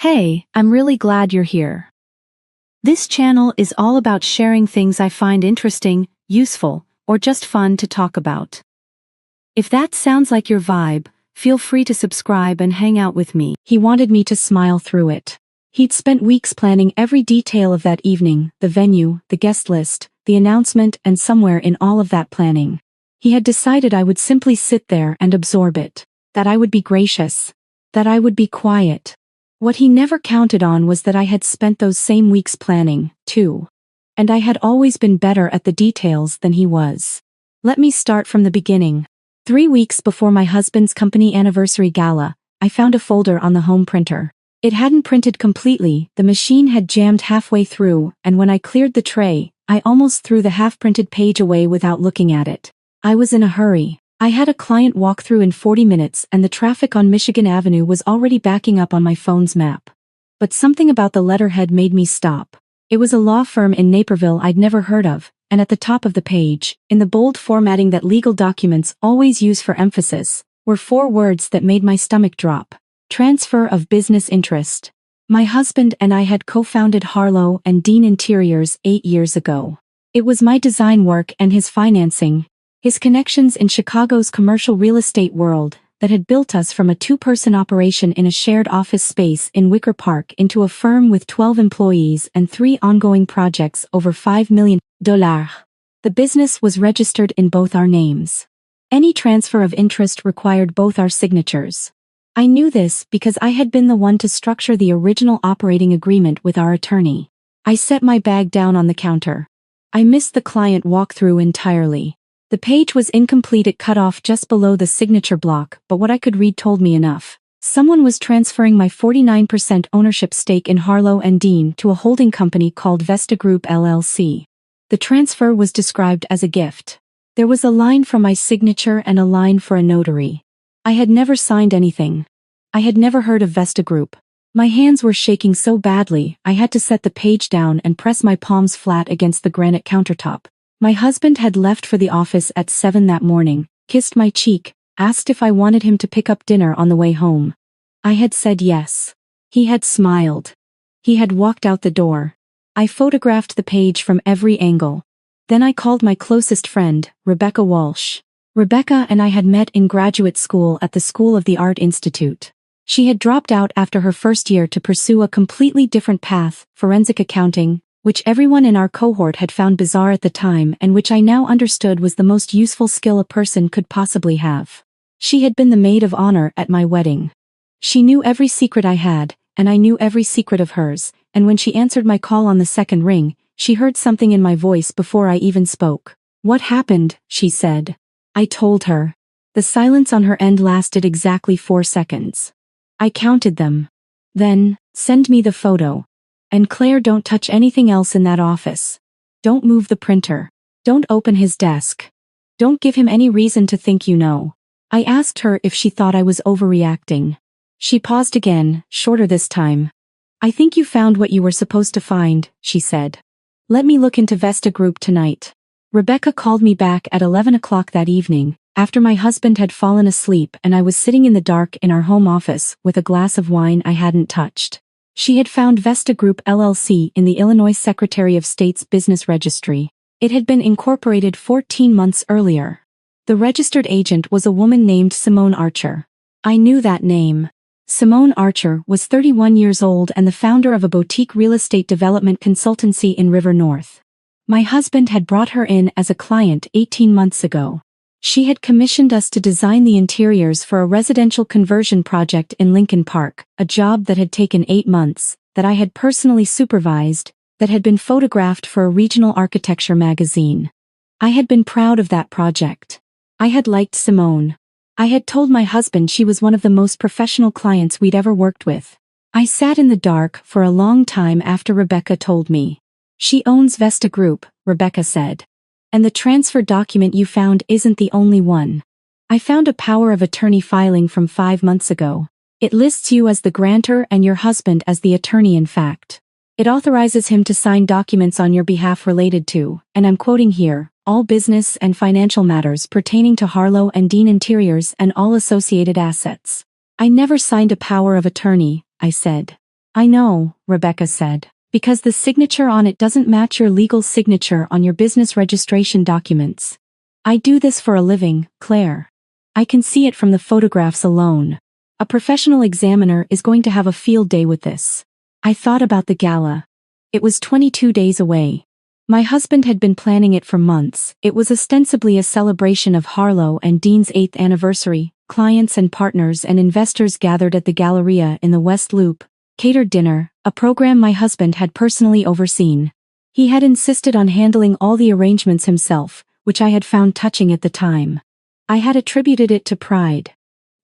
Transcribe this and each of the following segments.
Hey, I'm really glad you're here. This channel is all about sharing things I find interesting, useful, or just fun to talk about. If that sounds like your vibe, feel free to subscribe and hang out with me. He wanted me to smile through it. He'd spent weeks planning every detail of that evening, the venue, the guest list, the announcement, and somewhere in all of that planning, he had decided I would simply sit there and absorb it, that I would be gracious, that I would be quiet. What he never counted on was that I had spent those same weeks planning, too. And I had always been better at the details than he was. Let me start from the beginning. 3 weeks before my husband's company anniversary gala, I found a folder on the home printer. It hadn't printed completely, the machine had jammed halfway through, and when I cleared the tray, I almost threw the half-printed page away without looking at it. I was in a hurry. I had a client walk through in 40 minutes and the traffic on Michigan Avenue was already backing up on my phone's map. But something about the letterhead made me stop. It was a law firm in Naperville I'd never heard of, and at the top of the page, in the bold formatting that legal documents always use for emphasis, were 4 words that made my stomach drop. Transfer of business interest. My husband and I had co-founded Harlow and Dean Interiors 8 years ago. It was my design work and his financing, his connections in Chicago's commercial real estate world, that had built us from a 2-person operation in a shared office space in Wicker Park into a firm with 12 employees and 3 ongoing projects over $5 million. The business was registered in both our names. Any transfer of interest required both our signatures. I knew this because I had been the one to structure the original operating agreement with our attorney. I set my bag down on the counter. I missed the client walkthrough entirely. The page was incomplete, it cut off just below the signature block, but what I could read told me enough. Someone was transferring my 49% ownership stake in Harlow and Dean to a holding company called Vesta Group LLC. The transfer was described as a gift. There was a line for my signature and a line for a notary. I had never signed anything. I had never heard of Vesta Group. My hands were shaking so badly, I had to set the page down and press my palms flat against the granite countertop. My husband had left for the office at 7 that morning, kissed my cheek, asked if I wanted him to pick up dinner on the way home. I had said yes. He had smiled. He had walked out the door. I photographed the page from every angle. Then I called my closest friend, Rebecca Walsh. Rebecca and I had met in graduate school at the School of the Art Institute. She had dropped out after her first year to pursue a completely different path, forensic accounting, which everyone in our cohort had found bizarre at the time and which I now understood was the most useful skill a person could possibly have. She had been the maid of honor at my wedding. She knew every secret I had, and I knew every secret of hers, and when she answered my call on the second ring, she heard something in my voice before I even spoke. "What happened?" she said. I told her. The silence on her end lasted exactly 4 seconds. I counted them. Then, "Send me the photo. And Claire, don't touch anything else in that office. Don't move the printer. Don't open his desk. Don't give him any reason to think you know." I asked her if she thought I was overreacting. She paused again, shorter this time. "I think you found what you were supposed to find," she said. "Let me look into Vesta Group tonight." Rebecca called me back at 11 o'clock that evening, after my husband had fallen asleep and I was sitting in the dark in our home office with a glass of wine I hadn't touched. She had found Vesta Group LLC in the Illinois Secretary of State's Business Registry. It had been incorporated 14 months earlier. The registered agent was a woman named Simone Archer. I knew that name. Simone Archer was 31 years old and the founder of a boutique real estate development consultancy in River North. My husband had brought her in as a client 18 months ago. She had commissioned us to design the interiors for a residential conversion project in Lincoln Park, a job that had taken 8 months, that I had personally supervised, that had been photographed for a regional architecture magazine. I had been proud of that project. I had liked Simone. I had told my husband she was one of the most professional clients we'd ever worked with. I sat in the dark for a long time after Rebecca told me. "She owns Vesta Group," Rebecca said. "And the transfer document you found isn't the only one. I found a power of attorney filing from 5 months ago. It lists you as the grantor and your husband as the attorney in fact. It authorizes him to sign documents on your behalf related to, and I'm quoting here, all business and financial matters pertaining to Harlow and Dean Interiors and all associated assets." "I never signed a power of attorney," I said. I know, Rebecca said, because the signature on it doesn't match your legal signature on your business registration documents. I do this for a living, Claire. I can see it from the photographs alone. A professional examiner is going to have a field day with this. I thought about the gala. It was 22 days away. My husband had been planning it for months. It was ostensibly a celebration of Harlow and Dean's 8th anniversary. Clients and partners and investors gathered at the Galleria in the West Loop. Catered dinner, a program my husband had personally overseen. He had insisted on handling all the arrangements himself, which I had found touching at the time. I had attributed it to pride.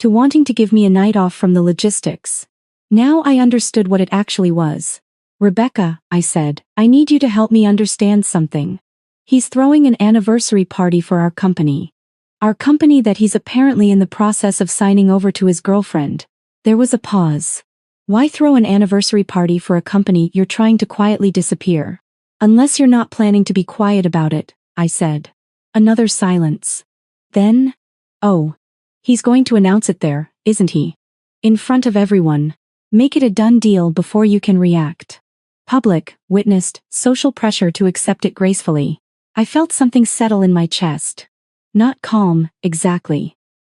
To wanting to give me a night off from the logistics. Now I understood what it actually was. Rebecca, I said, I need you to help me understand something. He's throwing an anniversary party for our company. Our company that he's apparently in the process of signing over to his girlfriend. There was a pause. Why throw an anniversary party for a company you're trying to quietly disappear? Unless you're not planning to be quiet about it, I said. Another silence. Then, oh, he's going to announce it there, isn't he? In front of everyone. Make it a done deal before you can react. Public, witnessed, social pressure to accept it gracefully. I felt something settle in my chest. Not calm, exactly.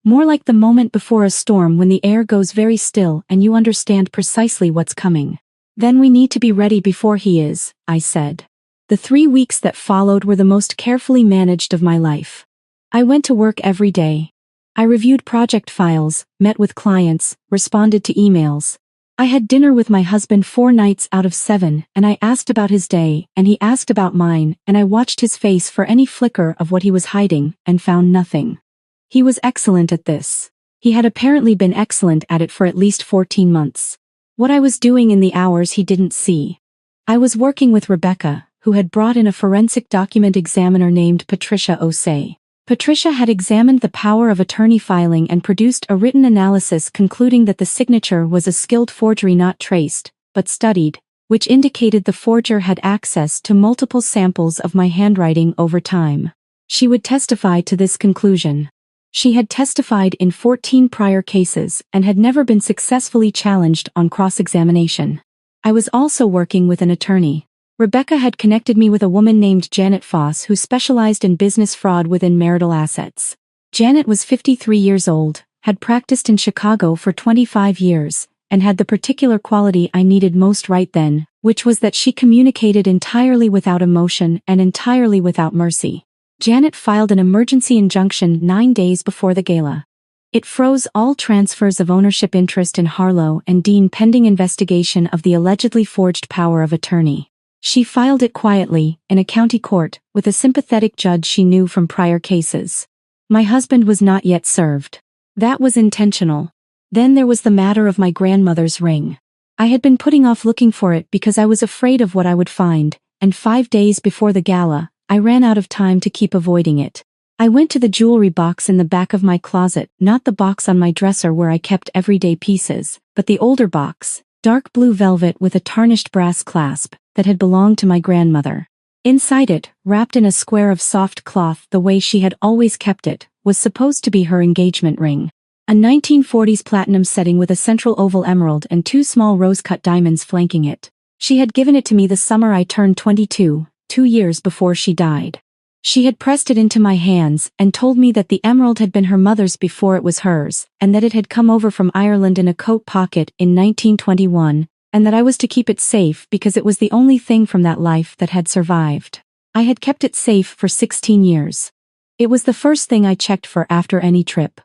More like the moment before a storm when the air goes very still and you understand precisely what's coming. Then we need to be ready before he is, I said. The 3 weeks that followed were the most carefully managed of my life. I went to work every day. I reviewed project files, met with clients, responded to emails. I had dinner with my husband 4 nights out of 7, and I asked about his day, and he asked about mine, and I watched his face for any flicker of what he was hiding, and found nothing. He was excellent at this. He had apparently been excellent at it for at least 14 months. What I was doing in the hours he didn't see. I was working with Rebecca, who had brought in a forensic document examiner named Patricia Osei. Patricia had examined the power of attorney filing and produced a written analysis concluding that the signature was a skilled forgery not traced, but studied, which indicated the forger had access to multiple samples of my handwriting over time. She would testify to this conclusion. She had testified in 14 prior cases and had never been successfully challenged on cross-examination. I was also working with an attorney. Rebecca had connected me with a woman named Janet Foss who specialized in business fraud within marital assets. Janet was 53 years old, had practiced in Chicago for 25 years, and had the particular quality I needed most right then, which was that she communicated entirely without emotion and entirely without mercy. Janet filed an emergency injunction 9 days before the gala. It froze all transfers of ownership interest in Harlow and Dean pending investigation of the allegedly forged power of attorney. She filed it quietly, in a county court, with a sympathetic judge she knew from prior cases. My husband was not yet served. That was intentional. Then there was the matter of my grandmother's ring. I had been putting off looking for it because I was afraid of what I would find, and 5 days before the gala, I ran out of time to keep avoiding it. I went to the jewelry box in the back of my closet, not the box on my dresser where I kept everyday pieces, but the older box, dark blue velvet with a tarnished brass clasp, that had belonged to my grandmother. Inside it, wrapped in a square of soft cloth the way she had always kept it, was supposed to be her engagement ring. A 1940s platinum setting with a central oval emerald and 2 small rose-cut diamonds flanking it. She had given it to me the summer I turned 22, 2 years before she died. She had pressed it into my hands and told me that the emerald had been her mother's before it was hers, and that it had come over from Ireland in a coat pocket in 1921, and that I was to keep it safe because it was the only thing from that life that had survived. I had kept it safe for 16 years. It was the first thing I checked for after any trip.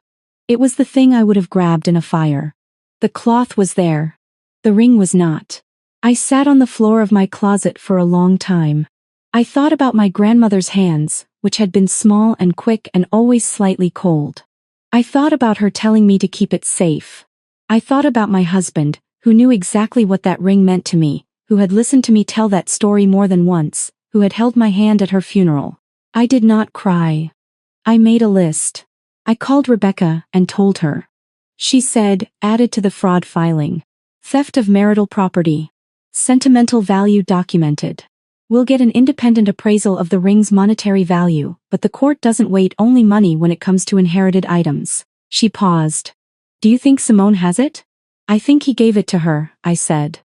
It was the thing I would have grabbed in a fire. The cloth was there. The ring was not. I sat on the floor of my closet for a long time. I thought about my grandmother's hands, which had been small and quick and always slightly cold. I thought about her telling me to keep it safe. I thought about my husband, who knew exactly what that ring meant to me, who had listened to me tell that story more than once, who had held my hand at her funeral. I did not cry. I made a list. I called Rebecca and told her. She said, added to the fraud filing. Theft of marital property. Sentimental value documented. We'll get an independent appraisal of the ring's monetary value, but the court doesn't weight only money when it comes to inherited items. She paused. Do you think Simone has it? I think he gave it to her, I said.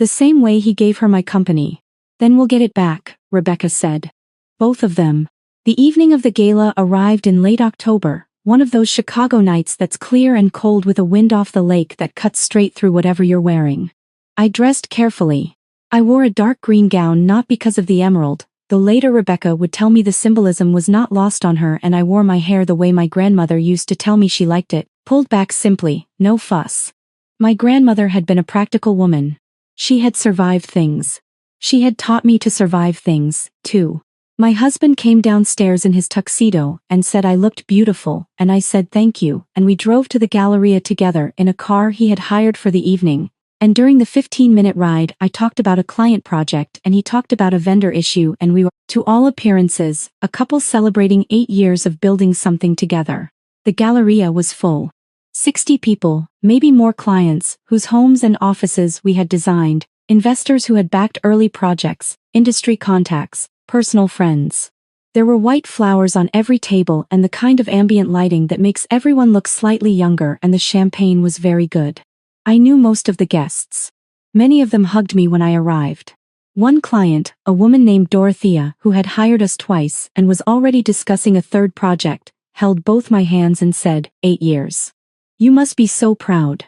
The same way he gave her my company. Then we'll get it back, Rebecca said. Both of them. The evening of the gala arrived in late October, one of those Chicago nights that's clear and cold with a wind off the lake that cuts straight through whatever you're wearing. I dressed carefully. I wore a dark green gown not because of the emerald, though later Rebecca would tell me the symbolism was not lost on her, and I wore my hair the way my grandmother used to tell me she liked it, pulled back simply, no fuss. My grandmother had been a practical woman. She had survived things. She had taught me to survive things, too. My husband came downstairs in his tuxedo and said I looked beautiful, and I said thank you, and we drove to the Galleria together in a car he had hired for the evening, and during the 15-minute ride I talked about a client project and he talked about a vendor issue, and we were, to all appearances, a couple celebrating 8 years of building something together. The Galleria was full. 60 people, maybe more clients, whose homes and offices we had designed, investors who had backed early projects, industry contacts, personal friends. There were white flowers on every table and the kind of ambient lighting that makes everyone look slightly younger, and the champagne was very good. I knew most of the guests. Many of them hugged me when I arrived. One client, a woman named Dorothea, who had hired us twice and was already discussing a third project, held both my hands and said, 8 years. You must be so proud.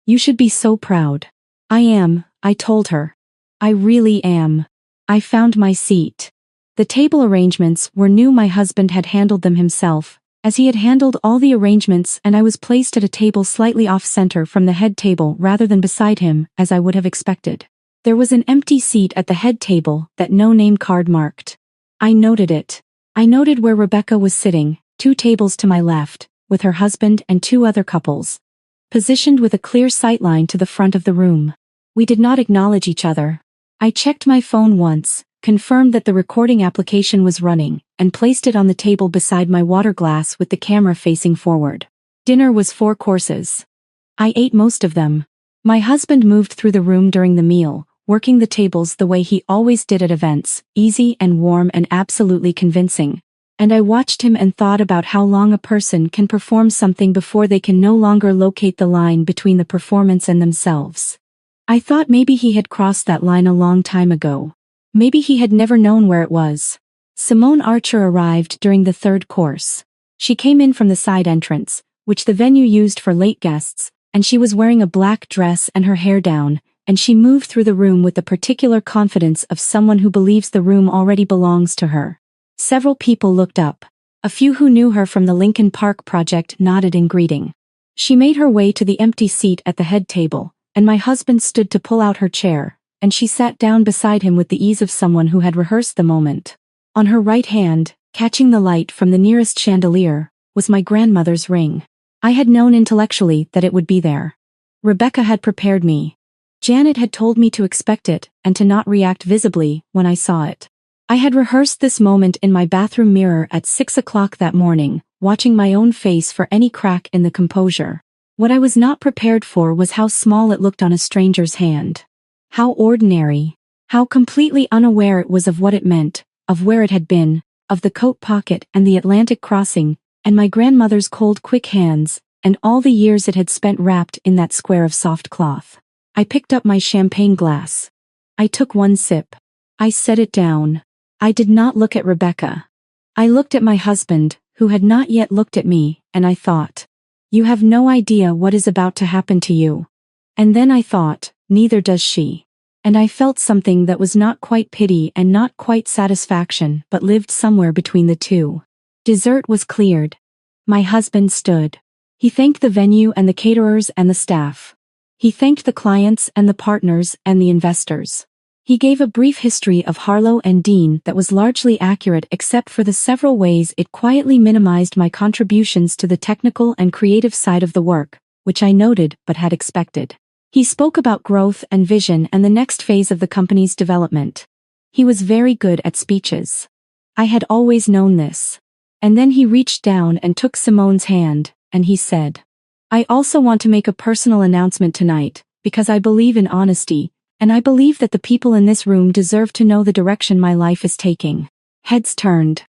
You should be so proud. I am, I told her. I really am. I found my seat. The table arrangements were new. My husband had handled them himself, as he had handled all the arrangements, and I was placed at a table slightly off-center from the head table rather than beside him, as I would have expected. There was an empty seat at the head table that no name card marked. I noted it. I noted where Rebecca was sitting, 2 tables to my left, with her husband and 2 other couples, positioned with a clear sightline to the front of the room. We did not acknowledge each other. I checked my phone once, confirmed that the recording application was running, and placed it on the table beside my water glass with the camera facing forward. Dinner was 4 courses. I ate most of them. My husband moved through the room during the meal, working the tables the way he always did at events, easy and warm and absolutely convincing. And I watched him and thought about how long a person can perform something before they can no longer locate the line between the performance and themselves. I thought maybe he had crossed that line a long time ago. Maybe he had never known where it was. Simone Archer arrived during the 3rd course. She came in from the side entrance, which the venue used for late guests, and she was wearing a black dress and her hair down, and she moved through the room with the particular confidence of someone who believes the room already belongs to her. Several people looked up. A few who knew her from the Lincoln Park project nodded in greeting. She made her way to the empty seat at the head table, and my husband stood to pull out her chair, and she sat down beside him with the ease of someone who had rehearsed the moment. On her right hand, catching the light from the nearest chandelier, was my grandmother's ring. I had known intellectually that it would be there. Rebecca had prepared me. Janet had told me to expect it and to not react visibly when I saw it. I had rehearsed this moment in my bathroom mirror at 6 o'clock that morning, watching my own face for any crack in the composure. What I was not prepared for was how small it looked on a stranger's hand. How ordinary. How completely unaware it was of what it meant, of where it had been, of the coat pocket and the Atlantic crossing, and my grandmother's cold quick hands, and all the years it had spent wrapped in that square of soft cloth. I picked up my champagne glass. I took one sip. I set it down. I did not look at Rebecca. I looked at my husband, who had not yet looked at me, and I thought, you have no idea what is about to happen to you. And then I thought, neither does she. And I felt something that was not quite pity and not quite satisfaction, but lived somewhere between the two. Dessert was cleared. My husband stood. He thanked the venue and the caterers and the staff. He thanked the clients and the partners and the investors. He gave a brief history of Harlow and Dean that was largely accurate except for the several ways it quietly minimized my contributions to the technical and creative side of the work, which I noted but had expected. He spoke about growth and vision and the next phase of the company's development. He was very good at speeches. I had always known this. And then he reached down and took Simone's hand, and he said, I also want to make a personal announcement tonight, because I believe in honesty, and I believe that the people in this room deserve to know the direction my life is taking. Heads turned.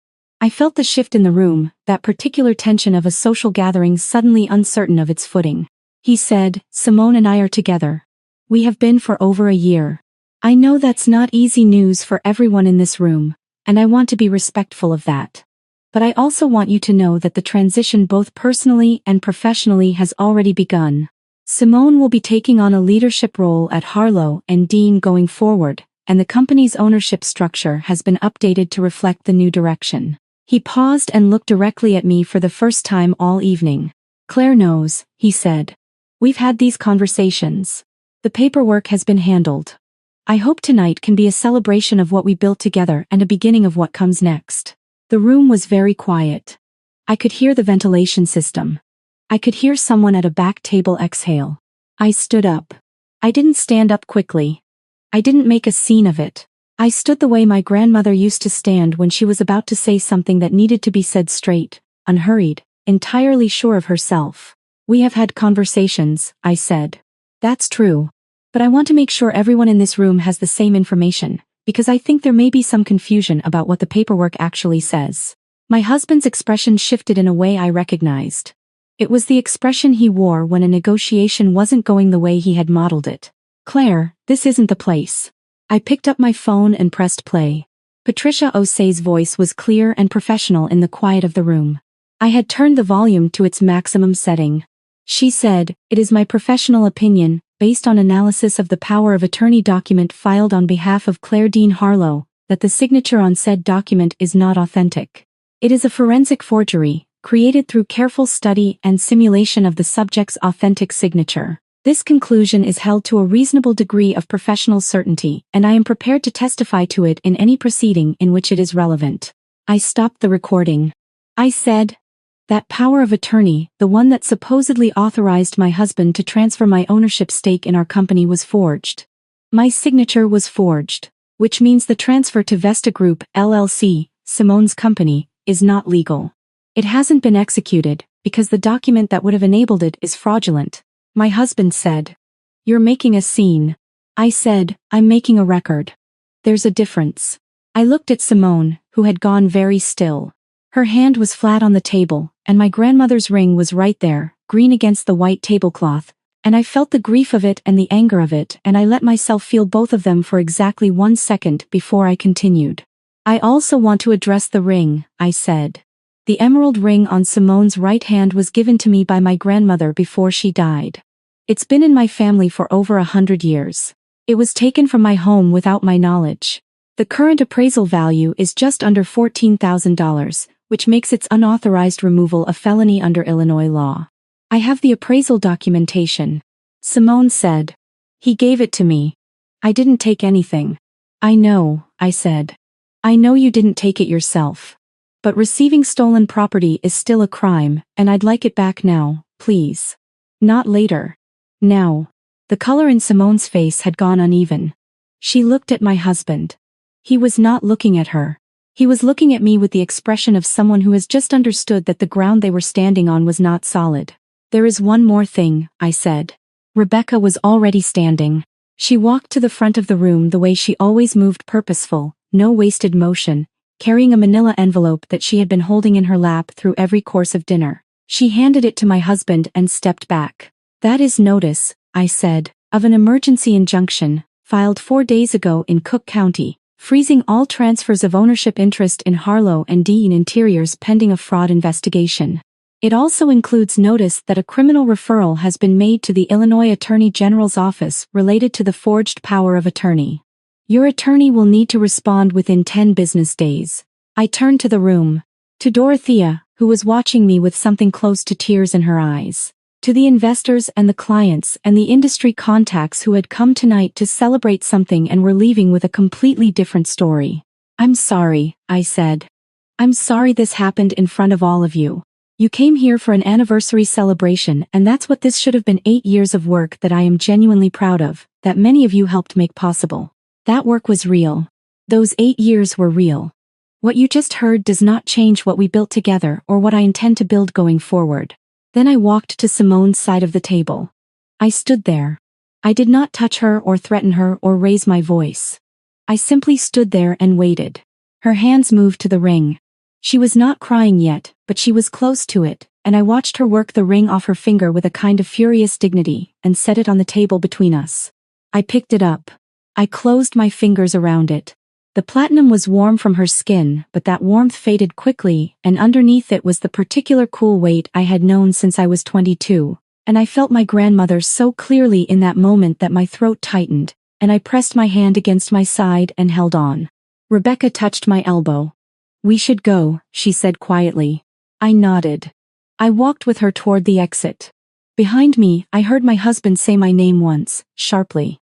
I felt the shift in the room, that particular tension of a social gathering suddenly uncertain of its footing. He said, Simone and I are together. We have been for over a year. I know that's not easy news for everyone in this room, and I want to be respectful of that. But I also want you to know that the transition both personally and professionally has already begun. Simone will be taking on a leadership role at Harlow and Dean going forward, and the company's ownership structure has been updated to reflect the new direction. He paused and looked directly at me for the first time all evening. Claire knows, he said. We've had these conversations. The paperwork has been handled. I hope tonight can be a celebration of what we built together and a beginning of what comes next. The room was very quiet. I could hear the ventilation system. I could hear someone at a back table exhale. I stood up. I didn't stand up quickly. I didn't make a scene of it. I stood the way my grandmother used to stand when she was about to say something that needed to be said straight, unhurried, entirely sure of herself. We have had conversations, I said. That's true. But I want to make sure everyone in this room has the same information, because I think there may be some confusion about what the paperwork actually says. My husband's expression shifted in a way I recognized. It was the expression he wore when a negotiation wasn't going the way he had modeled it. Claire, this isn't the place. I picked up my phone and pressed play. Patricia O'Sea's voice was clear and professional in the quiet of the room. I had turned the volume to its maximum setting. She said, "It is my professional opinion, based on analysis of the power of attorney document filed on behalf of Claire Dean Harlow, that the signature on said document is not authentic. It is a forensic forgery, created through careful study and simulation of the subject's authentic signature. This conclusion is held to a reasonable degree of professional certainty, and I am prepared to testify to it in any proceeding in which it is relevant." I stopped the recording. I said, "That power of attorney, the one that supposedly authorized my husband to transfer my ownership stake in our company, was forged. My signature was forged, which means the transfer to Vesta Group, LLC, Simone's company, is not legal. It hasn't been executed, because the document that would have enabled it is fraudulent." My husband said, "You're making a scene." I said, "I'm making a record. There's a difference." I looked at Simone, who had gone very still. Her hand was flat on the table, and my grandmother's ring was right there, green against the white tablecloth, and I felt the grief of it and the anger of it, and I let myself feel both of them for exactly 1 second before I continued. "I also want to address the ring," I said. "The emerald ring on Simone's right hand was given to me by my grandmother before she died. It's been in my family for over 100 years. It was taken from my home without my knowledge. The current appraisal value is just under $14,000, which makes its unauthorized removal a felony under Illinois law. I have the appraisal documentation." Simone said. "He gave it to me. I didn't take anything." "I know," I said. "I know you didn't take it yourself. But receiving stolen property is still a crime, and I'd like it back now, please. Not later. Now." The color in Simone's face had gone uneven. She looked at my husband. He was not looking at her. He was looking at me with the expression of someone who has just understood that the ground they were standing on was not solid. "There is one more thing," I said. Rebecca was already standing. She walked to the front of the room the way she always moved, purposeful, no wasted motion, carrying a manila envelope that she had been holding in her lap through every course of dinner. She handed it to my husband and stepped back. "That is notice," I said, "of an emergency injunction, filed 4 days ago in Cook County, freezing all transfers of ownership interest in Harlow and Dean Interiors pending a fraud investigation. It also includes notice that a criminal referral has been made to the Illinois Attorney General's office related to the forged power of attorney. Your attorney will need to respond within 10 business days." I turned to the room. To Dorothea, who was watching me with something close to tears in her eyes. To the investors and the clients and the industry contacts who had come tonight to celebrate something and were leaving with a completely different story. "I'm sorry," I said. "I'm sorry this happened in front of all of you. You came here for an anniversary celebration, and that's what this should have been. 8 years of work that I am genuinely proud of, that many of you helped make possible. That work was real. Those 8 years were real. What you just heard does not change what we built together or what I intend to build going forward." Then I walked to Simone's side of the table. I stood there. I did not touch her or threaten her or raise my voice. I simply stood there and waited. Her hands moved to the ring. She was not crying yet, but she was close to it, and I watched her work the ring off her finger with a kind of furious dignity and set it on the table between us. I picked it up. I closed my fingers around it. The platinum was warm from her skin, but that warmth faded quickly, and underneath it was the particular cool weight I had known since I was 22, and I felt my grandmother so clearly in that moment that my throat tightened, and I pressed my hand against my side and held on. Rebecca touched my elbow. "We should go," she said quietly. I nodded. I walked with her toward the exit. Behind me, I heard my husband say my name once, sharply.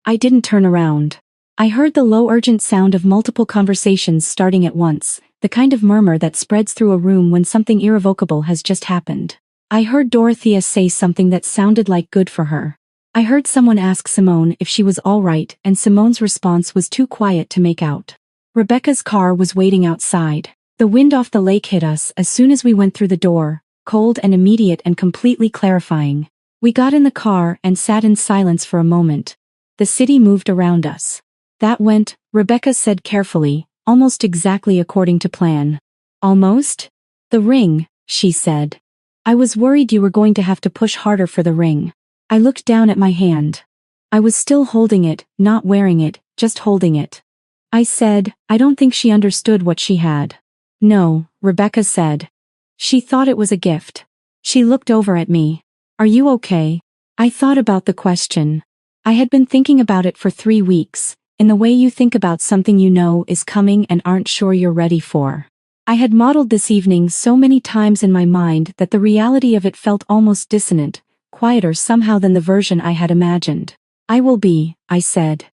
I didn't turn around. I heard the low urgent sound of multiple conversations starting at once, the kind of murmur that spreads through a room when something irrevocable has just happened. I heard Dorothea say something that sounded like good for her. I heard someone ask Simone if she was all right, and Simone's response was too quiet to make out. Rebecca's car was waiting outside. The wind off the lake hit us as soon as we went through the door, cold and immediate and completely clarifying. We got in the car and sat in silence for a moment. The city moved around us. "That went," Rebecca said carefully, "almost exactly according to plan." "Almost?" "The ring," she said. "I was worried you were going to have to push harder for the ring." I looked down at my hand. I was still holding it, not wearing it, just holding it. I said, "I don't think she understood what she had." "No," Rebecca said. "She thought it was a gift." She looked over at me. "Are you okay?" I thought about the question. I had been thinking about it for 3 weeks. In the way you think about something you know is coming and aren't sure you're ready for. I had modeled this evening so many times in my mind that the reality of it felt almost dissonant, quieter somehow than the version I had imagined. "I will be," I said.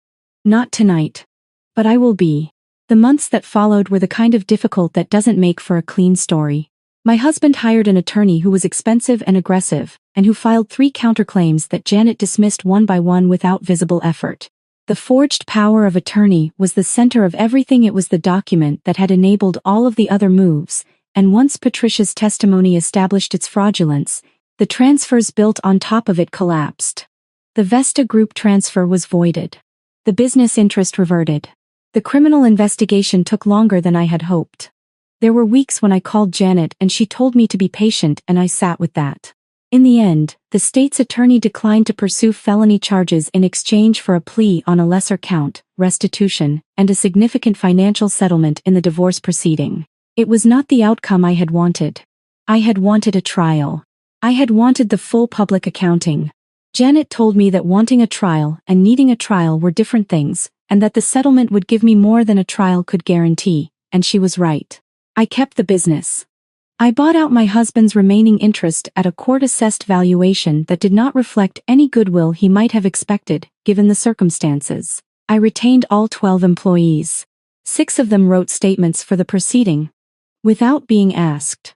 "Not tonight. But I will be." The months that followed were the kind of difficult that doesn't make for a clean story. My husband hired an attorney who was expensive and aggressive, and who filed 3 counterclaims that Janet dismissed one by one without visible effort. The forged power of attorney was the center of everything. It was the document that had enabled all of the other moves, and once Patricia's testimony established its fraudulence, the transfers built on top of it collapsed. The Vesta Group transfer was voided. The business interest reverted. The criminal investigation took longer than I had hoped. There were weeks when I called Janet and she told me to be patient, and I sat with that. In the end, the state's attorney declined to pursue felony charges in exchange for a plea on a lesser count, restitution, and a significant financial settlement in the divorce proceeding. It was not the outcome I had wanted. I had wanted a trial. I had wanted the full public accounting. Janet told me that wanting a trial and needing a trial were different things, and that the settlement would give me more than a trial could guarantee, and she was right. I kept the business. I bought out my husband's remaining interest at a court-assessed valuation that did not reflect any goodwill he might have expected, given the circumstances. I retained all 12 employees. 6 of them wrote statements for the proceeding, without being asked.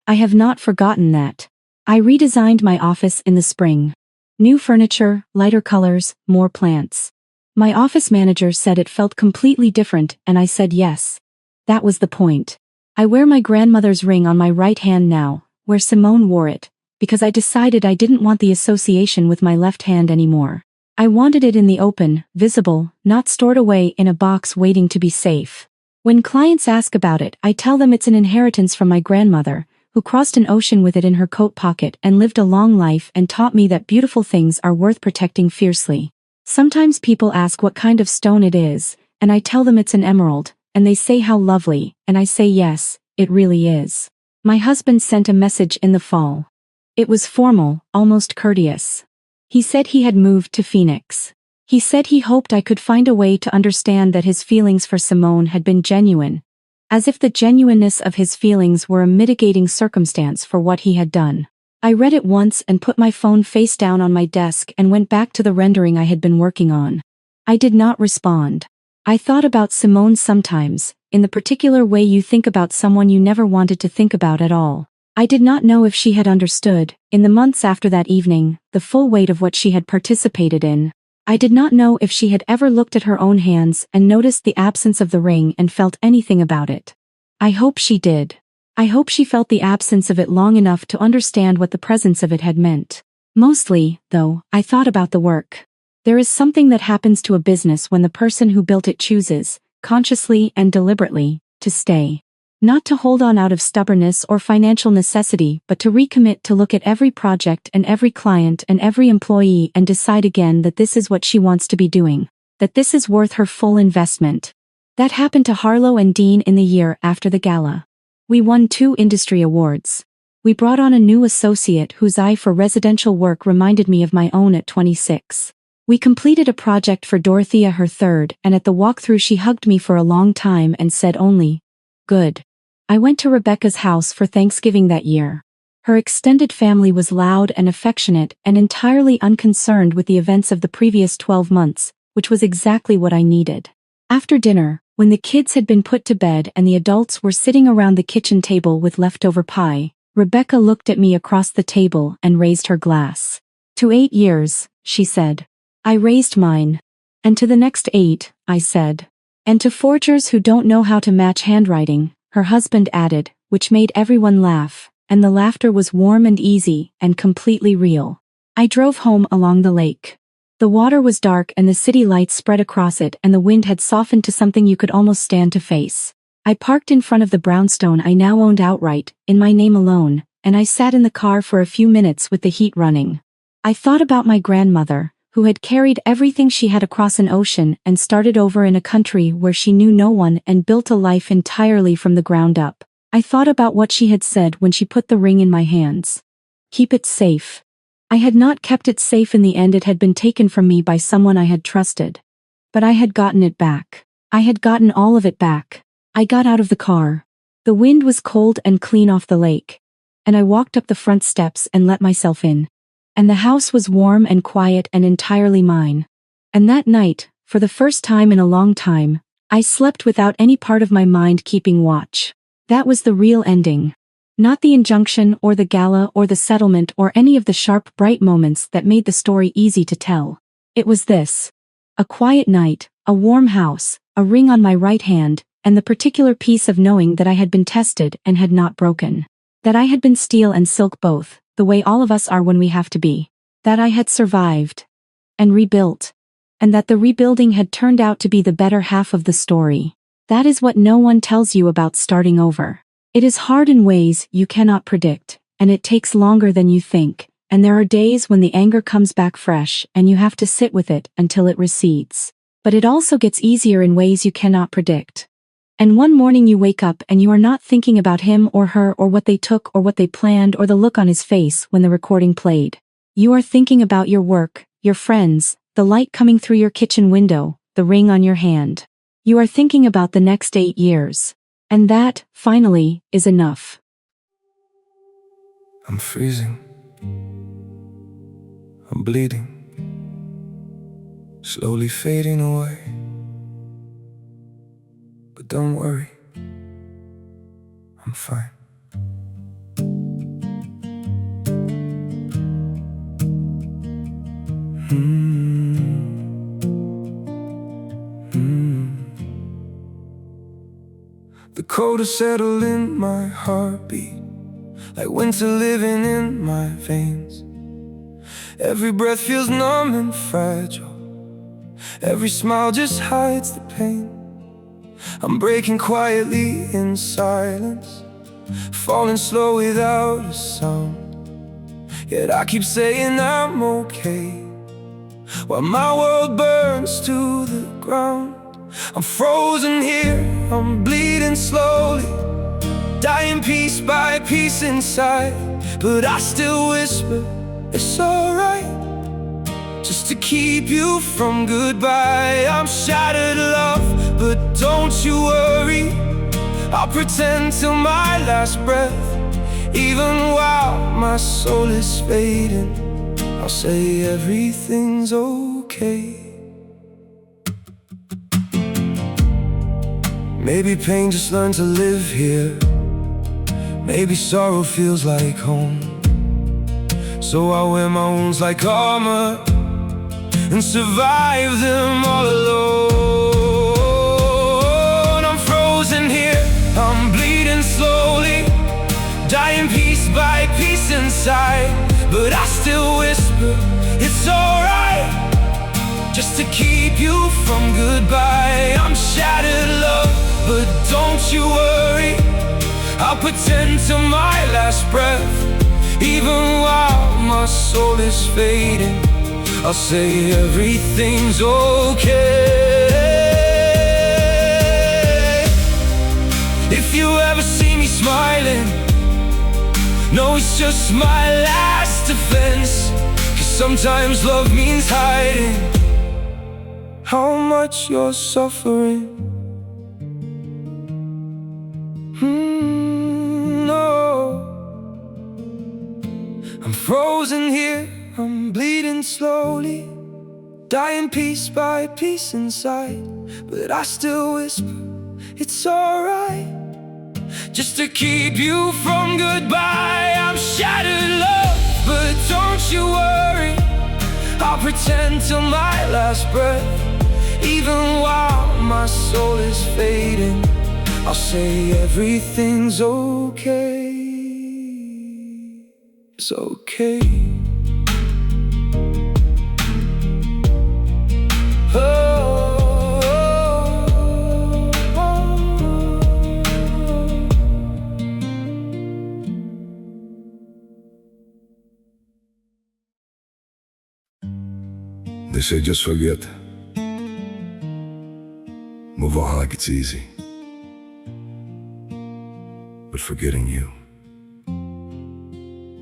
I have not forgotten that. I redesigned my office in the spring. New furniture, lighter colors, more plants. My office manager said it felt completely different, and I said yes. That was the point. I wear my grandmother's ring on my right hand now, where Simone wore it, because I decided I didn't want the association with my left hand anymore. I wanted it in the open, visible, not stored away in a box waiting to be safe. When clients ask about it, I tell them it's an inheritance from my grandmother, who crossed an ocean with it in her coat pocket and lived a long life and taught me that beautiful things are worth protecting fiercely. Sometimes people ask what kind of stone it is, and I tell them it's an emerald, and they say how lovely, and I say yes, it really is. My husband sent a message in the fall. It was formal, almost courteous. He said he had moved to Phoenix. He said he hoped I could find a way to understand that his feelings for Simone had been genuine, as if the genuineness of his feelings were a mitigating circumstance for what he had done. I read it once and put my phone face down on my desk and went back to the rendering I had been working on. I did not respond. I thought about Simone sometimes, in the particular way you think about someone you never wanted to think about at all. I did not know if she had understood, in the months after that evening, the full weight of what she had participated in. I did not know if she had ever looked at her own hands and noticed the absence of the ring and felt anything about it. I hope she did. I hope she felt the absence of it long enough to understand what the presence of it had meant. Mostly, though, I thought about the work. There is something that happens to a business when the person who built it chooses, consciously and deliberately, to stay. Not to hold on out of stubbornness or financial necessity, but to recommit to look at every project and every client and every employee and decide again that this is what she wants to be doing. that this is worth her full investment. That happened to Harlow and Dean in the year after the gala. We won 2 industry awards. We brought on a new associate whose eye for residential work reminded me of my own at 26. We completed a project for Dorothea, her third, and at the walkthrough she hugged me for a long time and said only, "Good." I went to Rebecca's house for Thanksgiving that year. Her extended family was loud and affectionate and entirely unconcerned with the events of the previous 12 months, which was exactly what I needed. After dinner, when the kids had been put to bed and the adults were sitting around the kitchen table with leftover pie, Rebecca looked at me across the table and raised her glass. "To 8 years," she said. I raised mine. "And to the next 8, I said. "And to forgers who don't know how to match handwriting," her husband added, which made everyone laugh, and the laughter was warm and easy and completely real. I drove home along the lake. The water was dark and the city lights spread across it, and the wind had softened to something you could almost stand to face. I parked in front of the brownstone I now owned outright, in my name alone, and I sat in the car for a few minutes with the heat running. I thought about my grandmother, who had carried everything she had across an ocean and started over in a country where she knew no one and built a life entirely from the ground up. I thought about what she had said when she put the ring in my hands. "Keep it safe." I had not kept it safe. In the end, it had been taken from me by someone I had trusted. But I had gotten it back. I had gotten all of it back. I got out of the car. The wind was cold and clean off the lake. And I walked up the front steps and let myself in. And the house was warm and quiet and entirely mine. And that night, for the first time in a long time, I slept without any part of my mind keeping watch. That was the real ending. Not the injunction or the gala or the settlement or any of the sharp, bright moments that made the story easy to tell. It was this. A quiet night, a warm house, a ring on my right hand, and the particular peace of knowing that I had been tested and had not broken. That I had been steel and silk both, the way all of us are when we have to be. That I had survived. And rebuilt. And that the rebuilding had turned out to be the better half of the story. That is what no one tells you about starting over. It is hard in ways you cannot predict, and it takes longer than you think, and there are days when the anger comes back fresh and you have to sit with it until it recedes. But it also gets easier in ways you cannot predict. And one morning you wake up and you are not thinking about him or her or what they took or what they planned or the look on his face when the recording played. You are thinking about your work, your friends, the light coming through your kitchen window, the ring on your hand. You are thinking about the next 8 years. And that, finally, is enough. I'm freezing. I'm bleeding. Slowly fading away. But don't worry, I'm fine. The cold has settled in my heartbeat, like winter living in my veins. Every breath feels numb and fragile. Every smile just hides the pain. I'm breaking quietly in silence, falling slow without a sound. Yet I keep saying I'm okay, while my world burns to the ground. I'm frozen here, I'm bleeding slowly, dying piece by piece inside. But I still whisper, it's alright, just to keep you from goodbye. I'm shattered, love, but don't you worry, I'll pretend till my last breath. Even while my soul is fading, I'll say everything's okay. Maybe pain just learned to live here. Maybe sorrow feels like home. So I wear my wounds like armor and survive them all alone. I'm frozen here, I'm bleeding slowly, dying piece by piece inside. But I still whisper, it's alright, just to keep you from goodbye. I'm shattered, love, but don't you worry, I'll pretend till my last breath. Even while my soul is fading, I'll say everything's okay. If you ever see me smiling, no, it's just my last defense. 'Cause sometimes love means hiding how much you're suffering. No, I'm frozen here, I'm bleeding slowly, dying piece by piece inside. But I still whisper, it's alright, just to keep you from goodbye. I'm shattered, love, but don't you worry, I'll pretend till my last breath. Even while my soul is fading, I'll say everything's okay. It's okay. They say just forget. Move on like it's easy. But forgetting you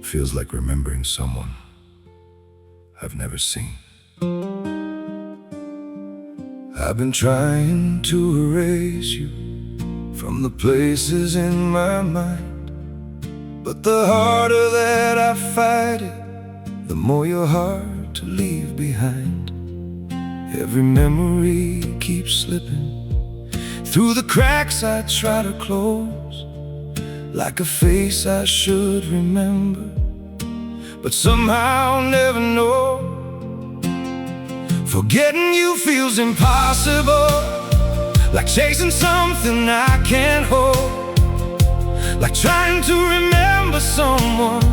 feels like remembering someone I've never seen. I've been trying to erase you from the places in my mind, but the harder that I fight it, the more you're hard to leave behind. Every memory keeps slipping through the cracks I try to close, like a face I should remember, but somehow never know. Forgetting you feels impossible, like chasing something I can't hold, like trying to remember someone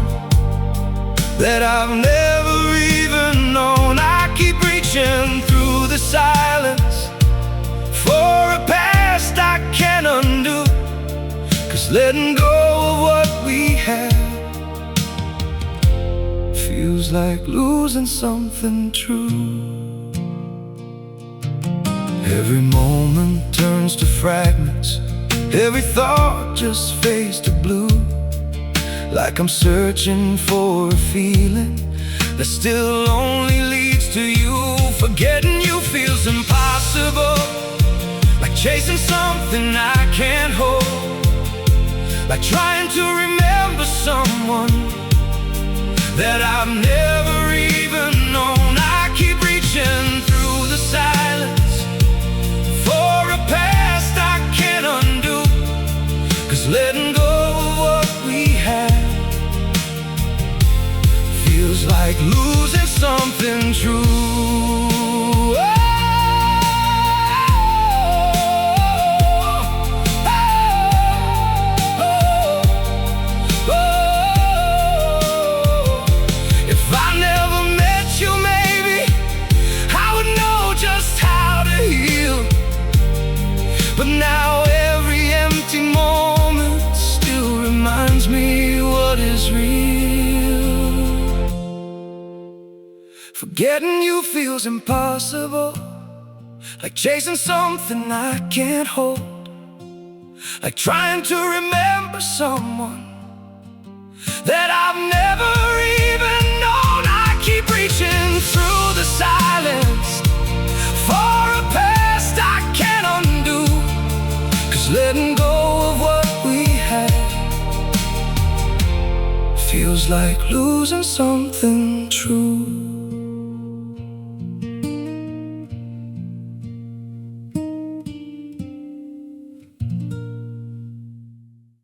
that I've never even known. I keep reaching through the silence for a past I can't undo, 'cause letting go of what we had feels like losing something true. Every moment turns to fragments, every thought just fades to blue, like I'm searching for a feeling that still only leads to you. Forgetting you feels impossible, like chasing something I can't hold, like trying to remember someone that I've never even known. I keep reaching through the silence for a past I can't undo, 'cause letting go of what we had feels like losing something true. But now every empty moment still reminds me what is real. Forgetting you feels impossible, like chasing something I can't hold, like trying to remember someone that I've never even known. I keep reaching through the silence for a past I can't undo, 'cause letting go of what we had feels like losing something